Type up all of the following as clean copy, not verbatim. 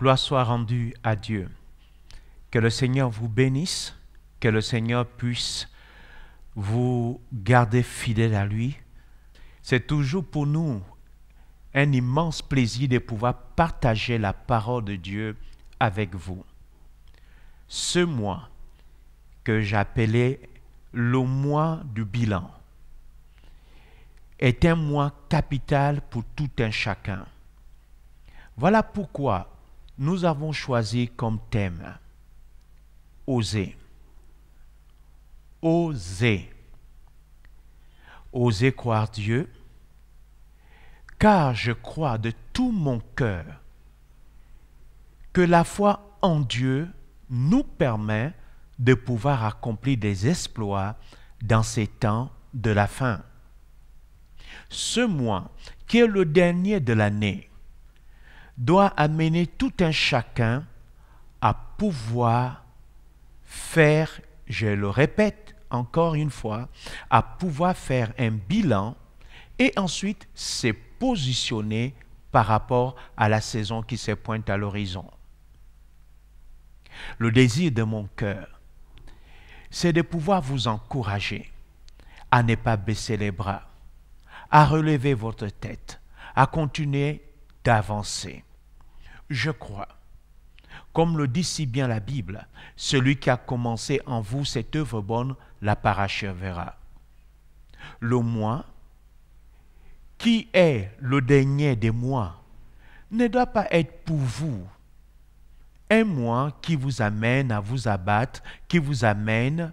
Gloire soit rendue à Dieu. Que le Seigneur vous bénisse, que le Seigneur puisse vous garder fidèle à lui. C'est toujours pour nous un immense plaisir de pouvoir partager la parole de Dieu avec vous. Ce mois que j'appelais le mois du bilan est un mois capital pour tout un chacun. Voilà pourquoi nous avons choisi comme thème oser. Oser. Oser croire Dieu, car je crois de tout mon cœur que la foi en Dieu nous permet de pouvoir accomplir des exploits dans ces temps de la fin. Ce mois, qui est le dernier de l'année, doit amener tout un chacun à pouvoir faire, je le répète encore une fois, à pouvoir faire un bilan et ensuite se positionner par rapport à la saison qui se pointe à l'horizon. Le désir de mon cœur, c'est de pouvoir vous encourager à ne pas baisser les bras, à relever votre tête, à continuer d'avancer. Je crois, comme le dit si bien la Bible, celui qui a commencé en vous cette œuvre bonne la parachèvera. Le mois, qui est le dernier des mois, ne doit pas être pour vous un mois qui vous amène à vous abattre, qui vous amène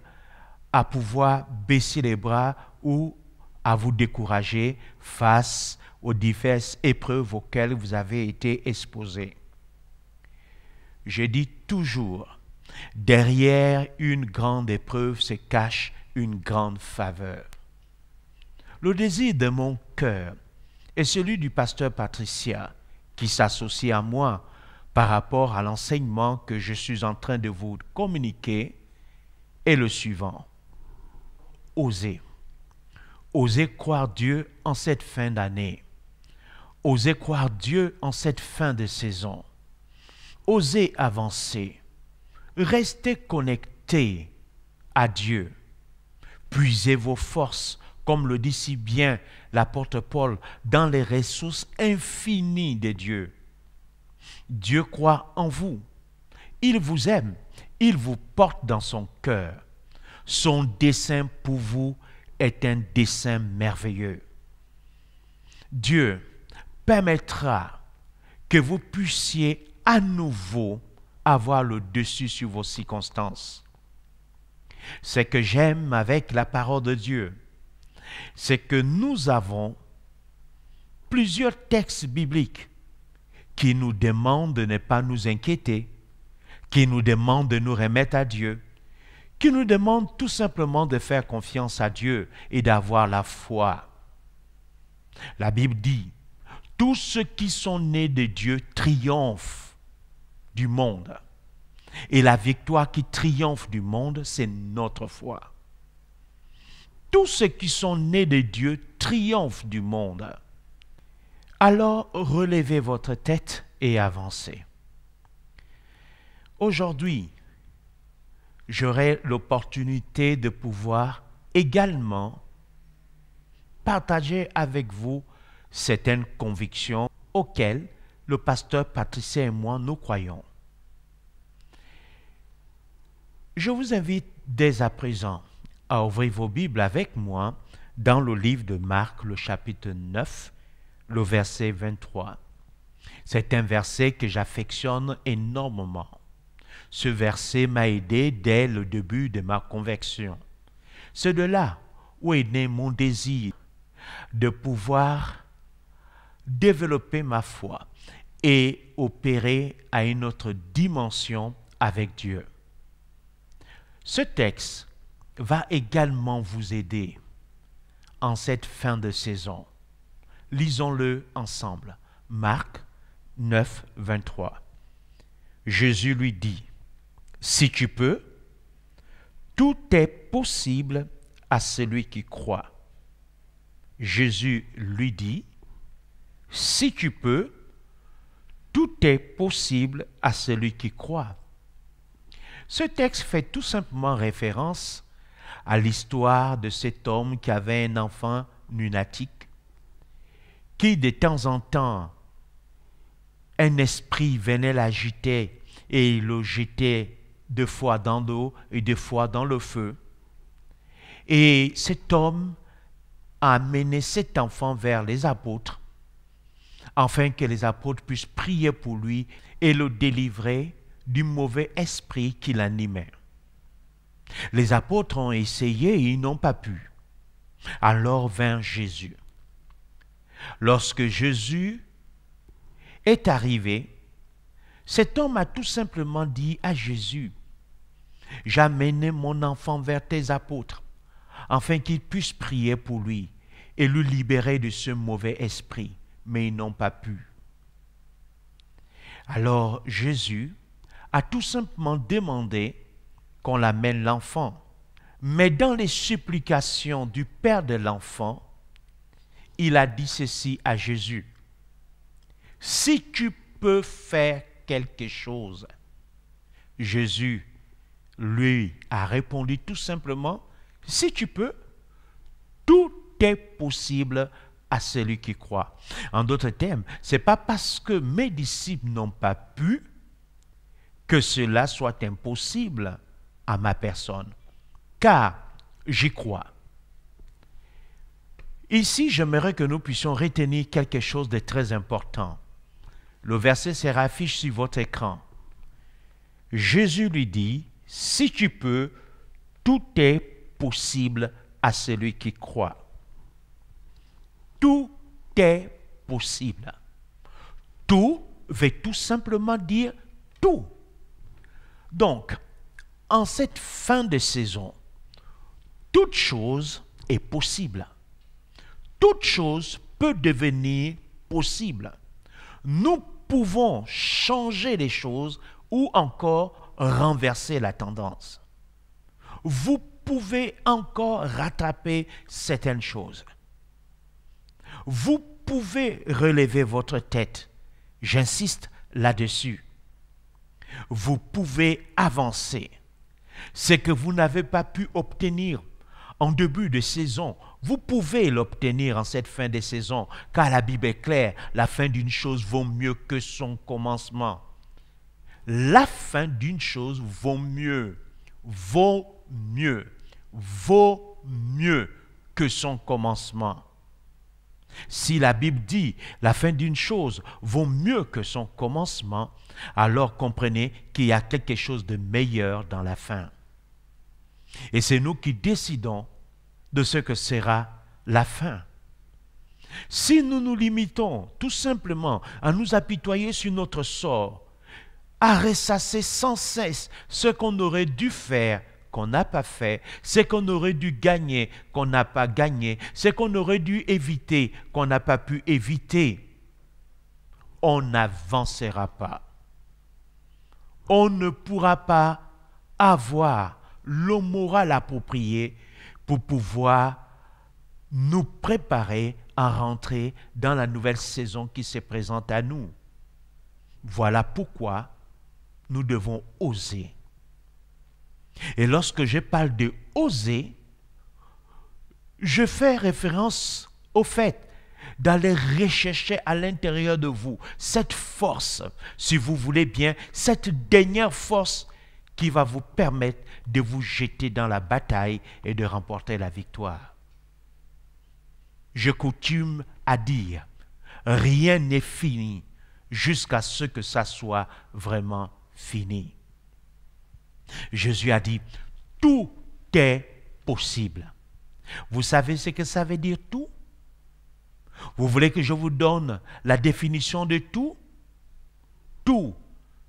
à pouvoir baisser les bras ou à vous décourager face aux diverses épreuves auxquelles vous avez été exposés. Je dis toujours, derrière une grande épreuve se cache une grande faveur. Le désir de mon cœur est celui du pasteur Patricia, qui s'associe à moi par rapport à l'enseignement que je suis en train de vous communiquer, est le suivant. Osez. Osez croire Dieu en cette fin d'année. Osez croire Dieu en cette fin de saison. Osez avancer. Restez connectés à Dieu. Puisez vos forces, comme le dit si bien l'apôtre Paul, dans les ressources infinies de Dieu. Dieu croit en vous. Il vous aime. Il vous porte dans son cœur. Son dessein pour vous est un dessein merveilleux. Dieu permettra que vous puissiez à nouveau avoir le dessus sur vos circonstances. Ce que j'aime avec la parole de Dieu, c'est que nous avons plusieurs textes bibliques qui nous demandent de ne pas nous inquiéter, qui nous demandent de nous remettre à Dieu, qui nous demandent tout simplement de faire confiance à Dieu et d'avoir la foi. La Bible dit, tous ceux qui sont nés de Dieu triomphent du monde. Et la victoire qui triomphe du monde, c'est notre foi. Tous ceux qui sont nés de Dieu triomphent du monde. Alors, relevez votre tête et avancez. Aujourd'hui, j'aurai l'opportunité de pouvoir également partager avec vous certaines convictions auxquelles le pasteur Patricia et moi nous croyons. Je vous invite dès à présent à ouvrir vos Bibles avec moi dans le livre de Marc, le chapitre 9, le verset 23. C'est un verset que j'affectionne énormément. Ce verset m'a aidé dès le début de ma conversion. C'est de là où est né mon désir de pouvoir développer ma foi et opérer à une autre dimension avec Dieu. Ce texte va également vous aider en cette fin de saison. Lisons-le ensemble. Marc 9, 23. Jésus lui dit, « Si tu peux, tout est possible à celui qui croit. » Jésus lui dit, « Si tu peux, Tout est possible à celui qui croit. Ce texte fait tout simplement référence à l'histoire de cet homme qui avait un enfant lunatique, qui de temps en temps, un esprit venait l'agiter et il le jetait 2 fois dans l'eau et 2 fois dans le feu. Et cet homme a amené cet enfant vers les apôtres, afin que les apôtres puissent prier pour lui et le délivrer du mauvais esprit qui l'animait. Les apôtres ont essayé et ils n'ont pas pu. Alors vint Jésus. Lorsque Jésus est arrivé, cet homme a tout simplement dit à Jésus, « J'ai amené mon enfant vers tes apôtres, afin qu'ils puissent prier pour lui et le libérer de ce mauvais esprit. » Mais ils n'ont pas pu. Alors Jésus a tout simplement demandé qu'on l'amène l'enfant. Mais dans les supplications du père de l'enfant, il a dit ceci à Jésus. « Si tu peux faire quelque chose. » Jésus lui a répondu tout simplement, « Si tu peux, tout est possible à celui qui croit. » En d'autres termes, ce n'est pas parce que mes disciples n'ont pas pu que cela soit impossible à ma personne, car j'y crois. Ici, j'aimerais que nous puissions retenir quelque chose de très important. Le verset sera affiché sur votre écran. Jésus lui dit, « Si tu peux, tout est possible à celui qui croit. » Tout est possible. Tout veut tout simplement dire tout. Donc, en cette fin de saison, toute chose est possible. Toute chose peut devenir possible. Nous pouvons changer les choses ou encore renverser la tendance. Vous pouvez encore rattraper certaines choses. Vous pouvez relever votre tête. J'insiste là-dessus. Vous pouvez avancer. Ce que vous n'avez pas pu obtenir en début de saison, vous pouvez l'obtenir en cette fin de saison, car la Bible est claire, la fin d'une chose vaut mieux que son commencement. La fin d'une chose vaut mieux que son commencement. Si la Bible dit la fin d'une chose vaut mieux que son commencement, alors comprenez qu'il y a quelque chose de meilleur dans la fin. Et c'est nous qui décidons de ce que sera la fin. Si nous nous limitons tout simplement à nous apitoyer sur notre sort, à ressasser sans cesse ce qu'on aurait dû faire, qu'on n'a pas fait, ce qu'on aurait dû gagner, qu'on n'a pas gagné, ce qu'on aurait dû éviter, qu'on n'a pas pu éviter, on n'avancera pas. On ne pourra pas avoir le moral approprié pour pouvoir nous préparer à rentrer dans la nouvelle saison qui se présente à nous. Voilà pourquoi nous devons oser. Et lorsque je parle de oser, je fais référence au fait d'aller rechercher à l'intérieur de vous cette force, si vous voulez bien, cette dernière force qui va vous permettre de vous jeter dans la bataille et de remporter la victoire. Je coutume à dire, rien n'est fini jusqu'à ce que ça soit vraiment fini. Jésus a dit, tout est possible. Vous savez ce que ça veut dire tout? Vous voulez que je vous donne la définition de tout? Tout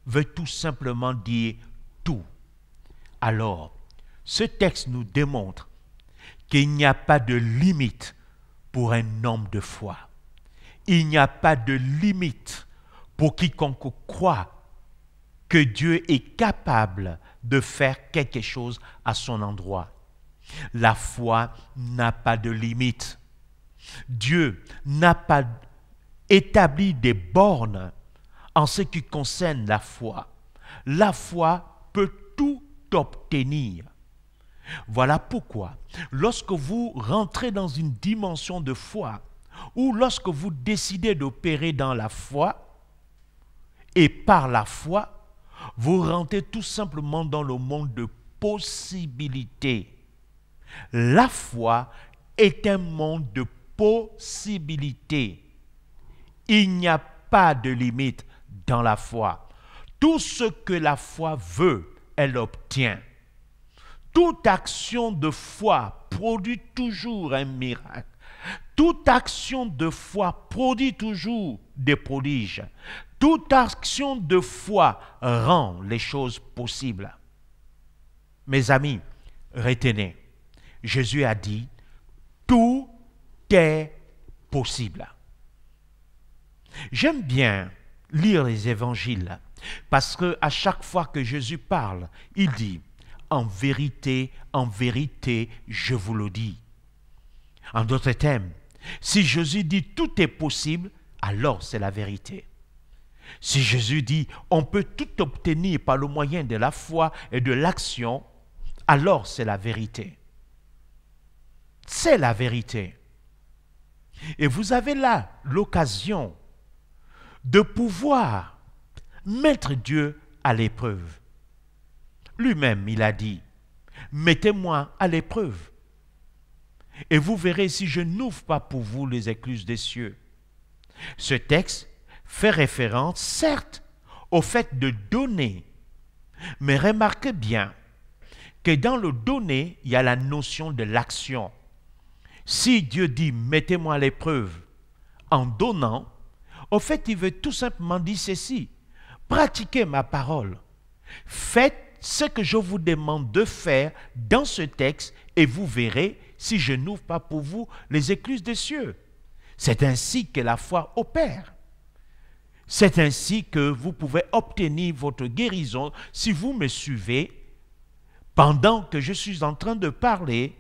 veut tout simplement dire tout. Alors, ce texte nous démontre qu'il n'y a pas de limite pour un homme de foi. Il n'y a pas de limite pour quiconque croit que Dieu est capable de faire quelque chose à son endroit. La foi n'a pas de limite. Dieu n'a pas établi des bornes en ce qui concerne la foi peut tout obtenir. Voilà pourquoi, lorsque vous rentrez dans une dimension de foi, ou lorsque vous décidez d'opérer dans la foi, et par la foi, vous rentrez tout simplement dans le monde de possibilités. La foi est un monde de possibilités. Il n'y a pas de limite dans la foi. Tout ce que la foi veut, elle obtient. Toute action de foi produit toujours un miracle. Toute action de foi produit toujours des prodiges. Toute action de foi rend les choses possibles. Mes amis, retenez, Jésus a dit, tout est possible. J'aime bien lire les évangiles parce que à chaque fois que Jésus parle, il dit, en vérité, je vous le dis. En d'autres termes, si Jésus dit tout est possible, alors c'est la vérité. Si Jésus dit on peut tout obtenir par le moyen de la foi et de l'action, alors c'est la vérité. C'est la vérité. Et vous avez là l'occasion de pouvoir mettre Dieu à l'épreuve. Lui-même, il a dit, mettez-moi à l'épreuve. Et vous verrez si je n'ouvre pas pour vous les écluses des cieux. Ce texte fait référence, certes, au fait de donner. Mais remarquez bien que dans le donner, il y a la notion de l'action. Si Dieu dit, mettez-moi à l'épreuve en donnant, au fait, il veut tout simplement dire ceci. Pratiquez ma parole. Faites ce que je vous demande de faire dans ce texte et vous verrez si je n'ouvre pas pour vous les écluses des cieux. C'est ainsi que la foi opère. C'est ainsi que vous pouvez obtenir votre guérison si vous me suivez. Pendant que je suis en train de parler,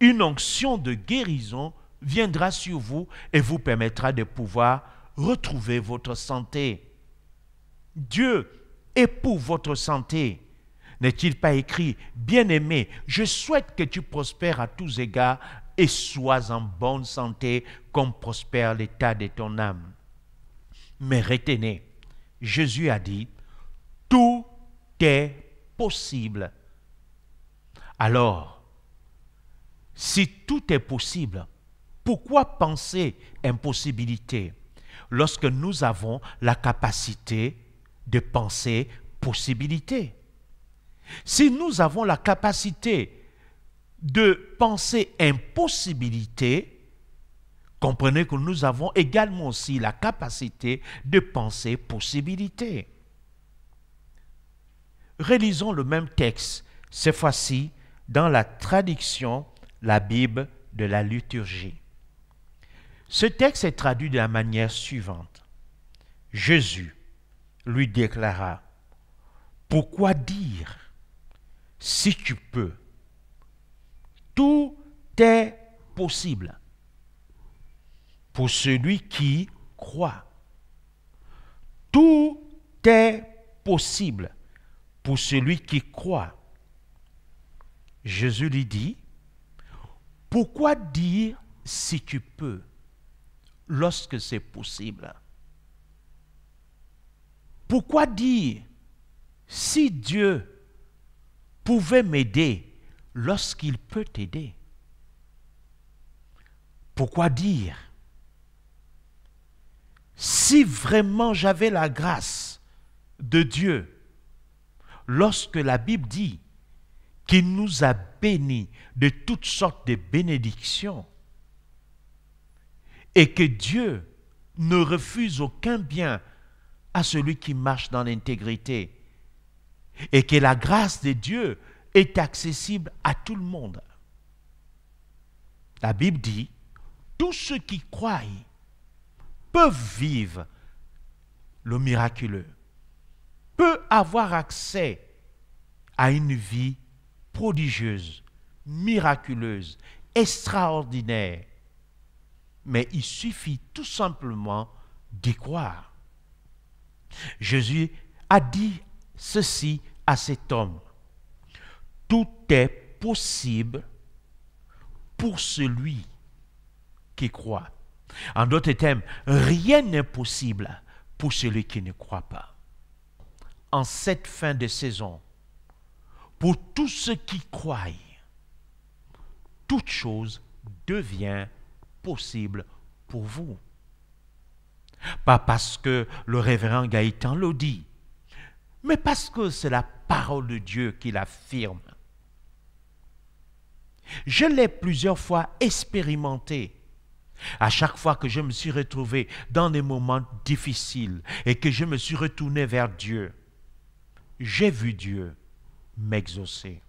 une onction de guérison viendra sur vous et vous permettra de pouvoir retrouver votre santé. Dieu est pour votre santé. N'est-il pas écrit, bien-aimé, je souhaite que tu prospères à tous égards et sois en bonne santé comme prospère l'état de ton âme. Mais retenez, Jésus a dit, tout est possible. Alors, si tout est possible, pourquoi penser impossibilité lorsque nous avons la capacité de penser possibilité? Si nous avons la capacité de penser impossibilité, comprenez que nous avons également aussi la capacité de penser possibilité. Relisons le même texte, cette fois-ci dans la traduction, la Bible de la liturgie. Ce texte est traduit de la manière suivante. Jésus lui déclara, « Pourquoi dire, si tu peux, tout est possible pour celui qui croit. Tout est possible pour celui qui croit. » Jésus lui dit, « Pourquoi dire si tu peux lorsque c'est possible? Pourquoi dire si Dieu pouvait m'aider lorsqu'il peut t'aider? Pourquoi dire si vraiment j'avais la grâce de Dieu lorsque la Bible dit qu'il nous a bénis de toutes sortes de bénédictions et que Dieu ne refuse aucun bien à celui qui marche dans l'intégrité et que la grâce de Dieu est accessible à tout le monde. La Bible dit, tous ceux qui croient peuvent vivre le miraculeux, peuvent avoir accès à une vie prodigieuse, miraculeuse, extraordinaire. Mais il suffit tout simplement d'y croire. Jésus a dit ceci à cet homme. Tout est possible pour celui qui croit. En d'autres termes, rien n'est possible pour celui qui ne croit pas. En cette fin de saison, pour tous ceux qui croient, toute chose devient possible pour vous. Pas parce que le révérend Gaëtan le dit, mais parce que c'est la parole de Dieu qui l'affirme. Je l'ai plusieurs fois expérimenté. À chaque fois que je me suis retrouvé dans des moments difficiles et que je me suis retourné vers Dieu, j'ai vu Dieu m'exaucer.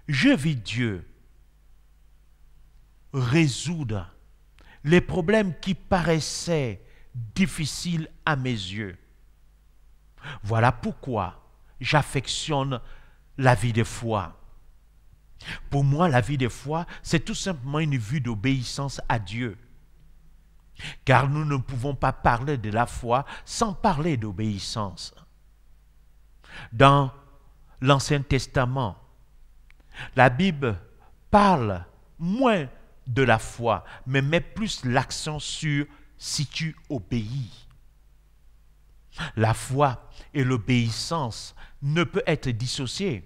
J'ai vu Dieu résoudre les problèmes qui paraissaient difficiles à mes yeux. Voilà pourquoi j'affectionne la vie de foi. Pour moi, la vie de foi, c'est tout simplement une vie d'obéissance à Dieu. Car nous ne pouvons pas parler de la foi sans parler d'obéissance. Dans l'Ancien Testament, la Bible parle moins de la foi, mais met plus l'accent sur si tu obéis. La foi et l'obéissance ne peuvent être dissociées,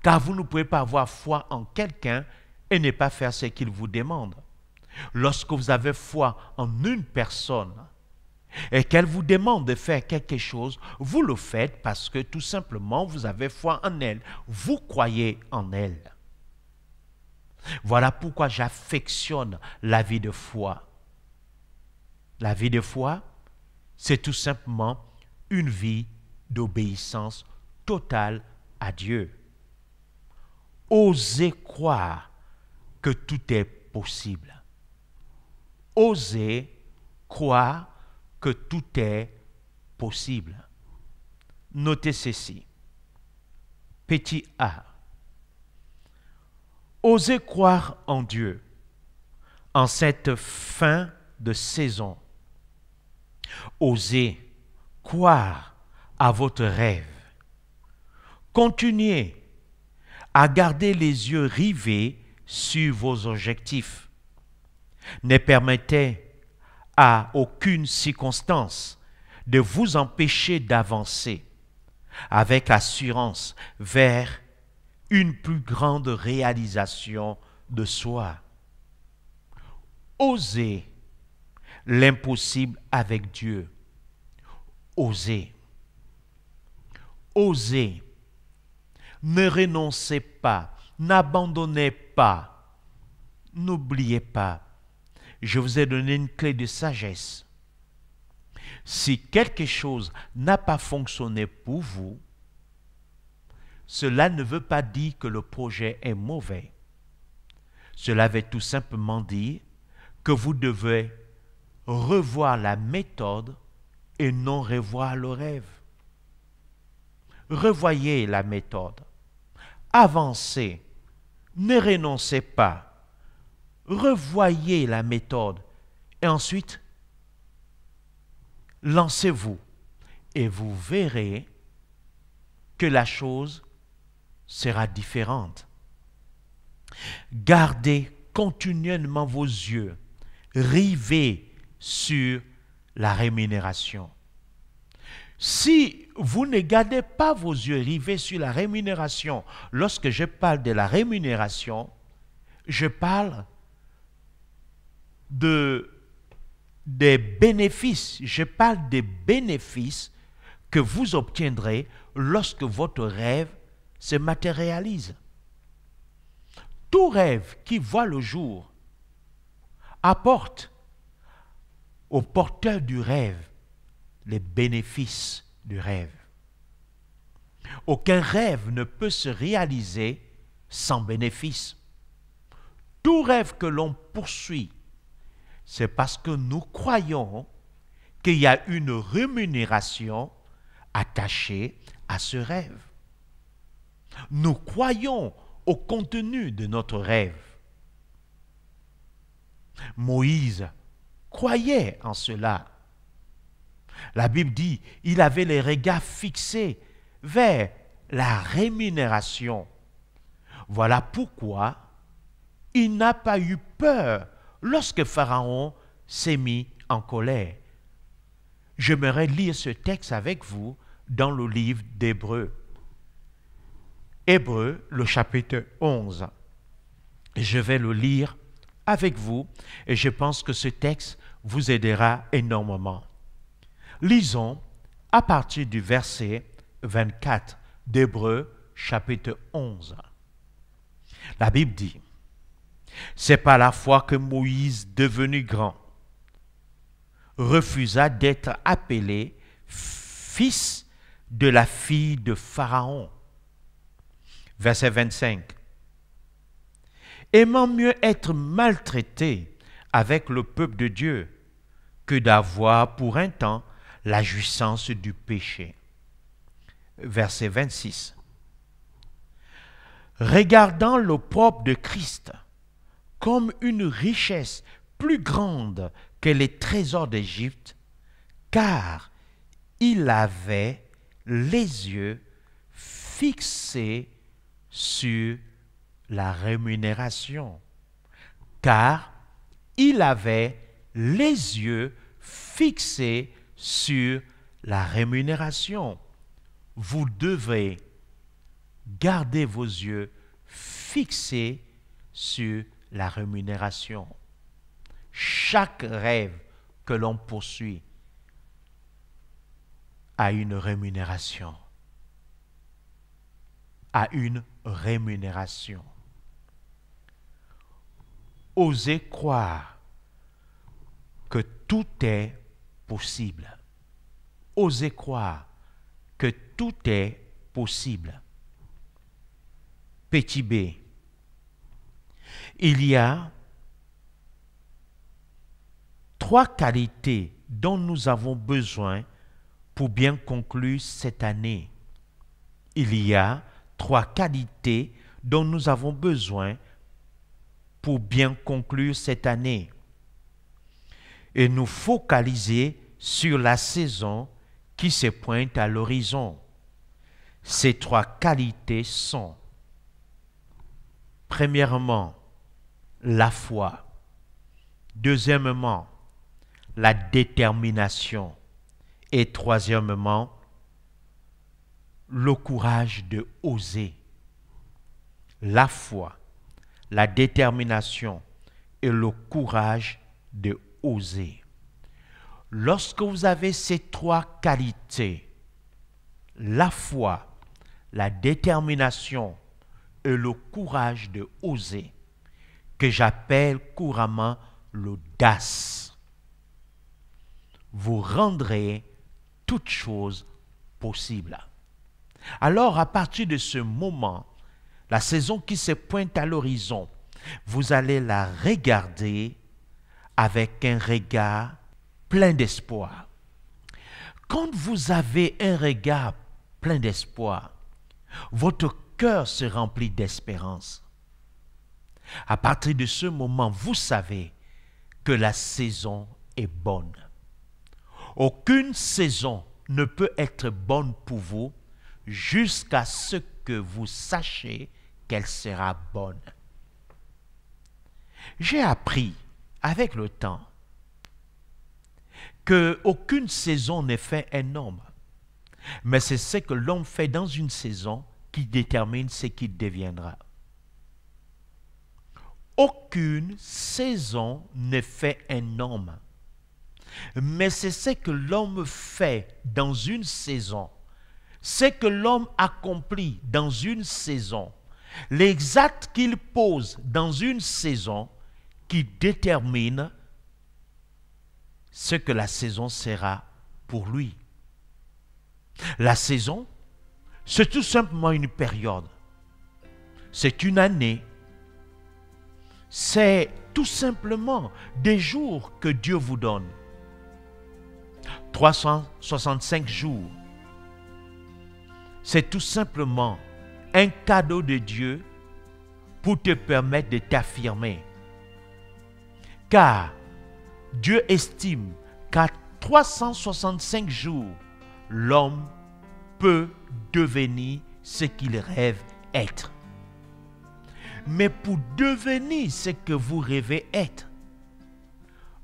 car vous ne pouvez pas avoir foi en quelqu'un et ne pas faire ce qu'il vous demande. Lorsque vous avez foi en une personne et qu'elle vous demande de faire quelque chose, vous le faites parce que tout simplement vous avez foi en elle, vous croyez en elle. Voilà pourquoi j'affectionne la vie de foi. La vie de foi, c'est tout simplement une vie d'obéissance totale à Dieu. Osez croire que tout est possible. Osez croire que tout est possible. Notez ceci. Petit a. Osez croire en Dieu en cette fin de saison. Osez croire à votre rêve. Continuez à garder les yeux rivés sur vos objectifs. Ne permettez à aucune circonstance de vous empêcher d'avancer avec assurance vers une plus grande réalisation de soi. Osez l'impossible avec Dieu. Osez. Osez. Ne renoncez pas. N'abandonnez pas. N'oubliez pas. Je vous ai donné une clé de sagesse. Si quelque chose n'a pas fonctionné pour vous, cela ne veut pas dire que le projet est mauvais. Cela veut tout simplement dire que vous devez revoir la méthode et non revoir le rêve. Revoyez la méthode. Avancez. Ne renoncez pas. Revoyez la méthode. Et ensuite, lancez-vous. Et vous verrez que la chose sera différente. Gardez continuellement vos yeux rivés sur la rémunération. Si vous ne gardez pas vos yeux rivés sur la rémunération, lorsque je parle de la rémunération, je parle des bénéfices. Je parle des bénéfices que vous obtiendrez lorsque votre rêve se matérialise. Tout rêve qui voit le jour apporte au porteur du rêve les bénéfices du rêve. Aucun rêve ne peut se réaliser sans bénéfice. Tout rêve que l'on poursuit, c'est parce que nous croyons qu'il y a une rémunération attachée à ce rêve. Nous croyons au contenu de notre rêve. Moïse croyait en cela. La Bible dit, il avait les regards fixés vers la rémunération. Voilà pourquoi il n'a pas eu peur lorsque Pharaon s'est mis en colère. J'aimerais lire ce texte avec vous dans le livre d'Hébreux. Hébreux, le chapitre 11. Je vais le lire avec vous et je pense que ce texte vous aidera énormément. Lisons à partir du verset 24 d'Hébreux chapitre 11. La Bible dit, « C'est par la foi que Moïse, devenu grand, refusa d'être appelé fils de la fille de Pharaon. » Verset 25. « Aimant mieux être maltraité avec le peuple de Dieu que d'avoir pour un temps la jouissance du péché. » Verset 26. « Regardant l'opprobre de Christ comme une richesse plus grande que les trésors d'Égypte, car il avait les yeux fixés sur la rémunération. » Car il avait les yeux fixés sur la rémunération. Vous devez garder vos yeux fixés sur la rémunération. Chaque rêve que l'on poursuit a une rémunération. A une rémunération. Osez croire que tout est possible. Osez croire que tout est possible. Petit b. Il y a 3 qualités dont nous avons besoin pour bien conclure cette année. Il y a 3 qualités dont nous avons besoin pour bien conclure cette année. Et nous focaliser sur la saison qui se pointe à l'horizon. Ces 3 qualités sont, premièrement, la foi. Deuxièmement, la détermination. Et troisièmement, le courage de oser. La foi, la détermination et le courage de oser. Lorsque vous avez ces 3 qualités, la foi, la détermination et le courage de oser, que j'appelle couramment l'audace, vous rendrez toutes choses possibles. Alors, à partir de ce moment, la saison qui se pointe à l'horizon, vous allez la regarder avec un regard plein d'espoir. Quand vous avez un regard plein d'espoir, votre cœur se remplit d'espérance. À partir de ce moment, vous savez que la saison est bonne. Aucune saison ne peut être bonne pour vous jusqu'à ce que vous sachiez qu'elle sera bonne. J'ai appris avec le temps qu'aucune saison ne fait un homme, mais c'est ce que l'homme fait dans une saison qui détermine ce qu'il deviendra. Aucune saison ne fait un homme, mais c'est ce que l'homme fait dans une saison, ce que l'homme accomplit dans une saison, les actes qu'il pose dans une saison qui détermine ce que la saison sera pour lui. La saison, c'est tout simplement une période. C'est une année. C'est tout simplement des jours que Dieu vous donne. 365 jours. C'est tout simplement un cadeau de Dieu pour te permettre de t'affirmer. Car Dieu estime qu'à 365 jours, l'homme peut devenir ce qu'il rêve être. Mais pour devenir ce que vous rêvez être,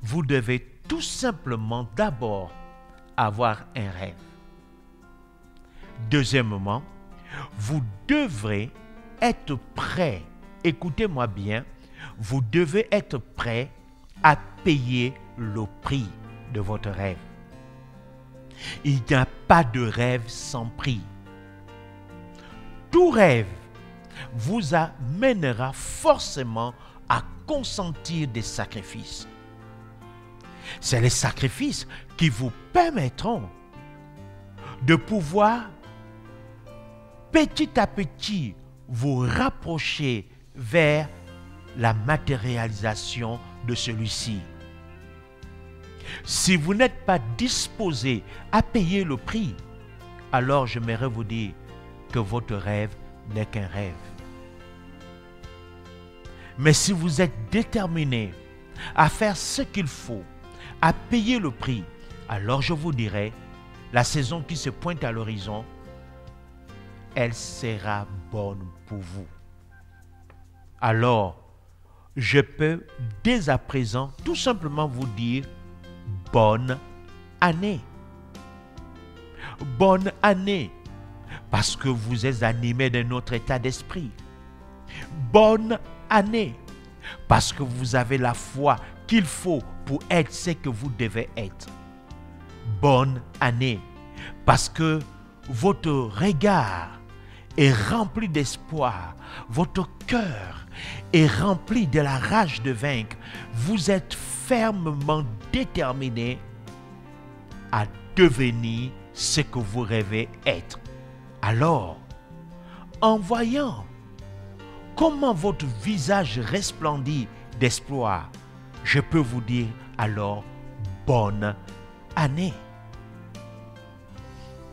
vous devez tout simplement d'abord avoir un rêve. Deuxièmement, vous devrez être prêt, écoutez-moi bien, vous devez être prêt à payer le prix de votre rêve. Il n'y a pas de rêve sans prix. Tout rêve vous amènera forcément à consentir des sacrifices. C'est les sacrifices qui vous permettront de pouvoir petit à petit vous rapprocher vers la matérialisation de celui-ci. Si vous n'êtes pas disposé à payer le prix, alors j'aimerais vous dire que votre rêve n'est qu'un rêve. Mais si vous êtes déterminé à faire ce qu'il faut, à payer le prix, alors je vous dirai, la saison qui se pointe à l'horizon, elle sera bonne pour vous. Alors, je peux dès à présent tout simplement vous dire bonne année. Bonne année, parce que vous êtes animé d'un autre état d'esprit. Bonne année, parce que vous avez la foi qu'il faut pour être ce que vous devez être. Bonne année, parce que votre regard est rempli d'espoir, votre cœur est rempli de la rage de vaincre. Vous êtes fermement déterminé à devenir ce que vous rêvez être. Alors, en voyant comment votre visage resplendit d'espoir, je peux vous dire alors bonne année.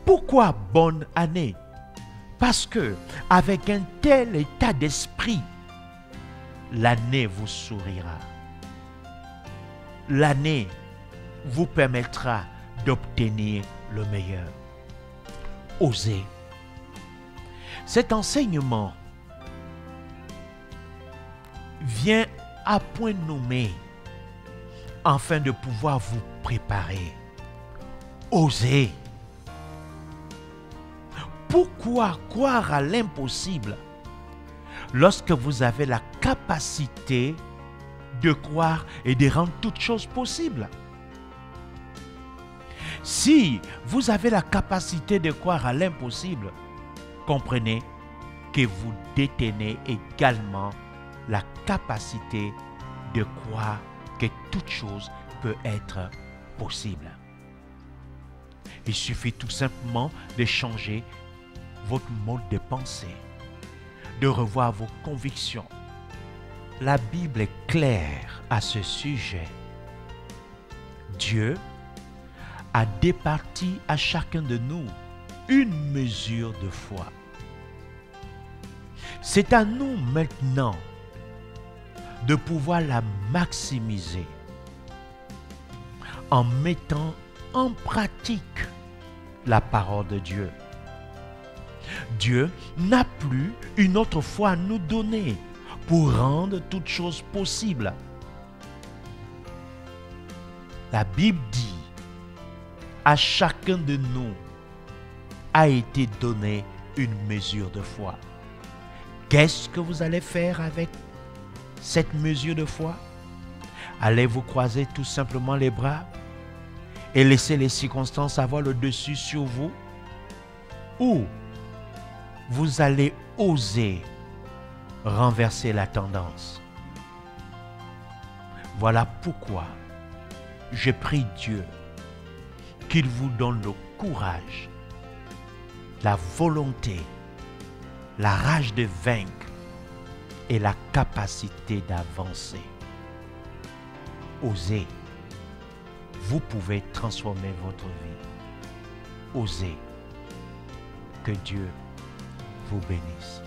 Pourquoi bonne année? Parce que avec un tel état d'esprit, l'année vous sourira. L'année vous permettra d'obtenir le meilleur. Osez. Cet enseignement vient à point nommé afin de pouvoir vous préparer. Osez. Pourquoi croire à l'impossible lorsque vous avez la capacité de croire et de rendre toutes choses possibles? Si vous avez la capacité de croire à l'impossible, comprenez que vous détenez également la capacité de croire que toute chose peut être possible. Il suffit tout simplement de changer votre mode de pensée, de revoir vos convictions. La Bible est claire à ce sujet. Dieu a départi à chacun de nous une mesure de foi. C'est à nous maintenant de pouvoir la maximiser en mettant en pratique la parole de Dieu. Dieu n'a plus une autre foi à nous donner pour rendre toutes choses possibles. La Bible dit, à chacun de nous a été donné une mesure de foi. Qu'est-ce que vous allez faire avec cette mesure de foi? Allez-vous croiser tout simplement les bras et laisser les circonstances avoir le dessus sur vous? Ou vous allez oser renverser la tendance? Voilà pourquoi je prie Dieu qu'il vous donne le courage, la volonté, la rage de vaincre et la capacité d'avancer. Osez. Vous pouvez transformer votre vie. Osez. Que Dieu vous bénisse.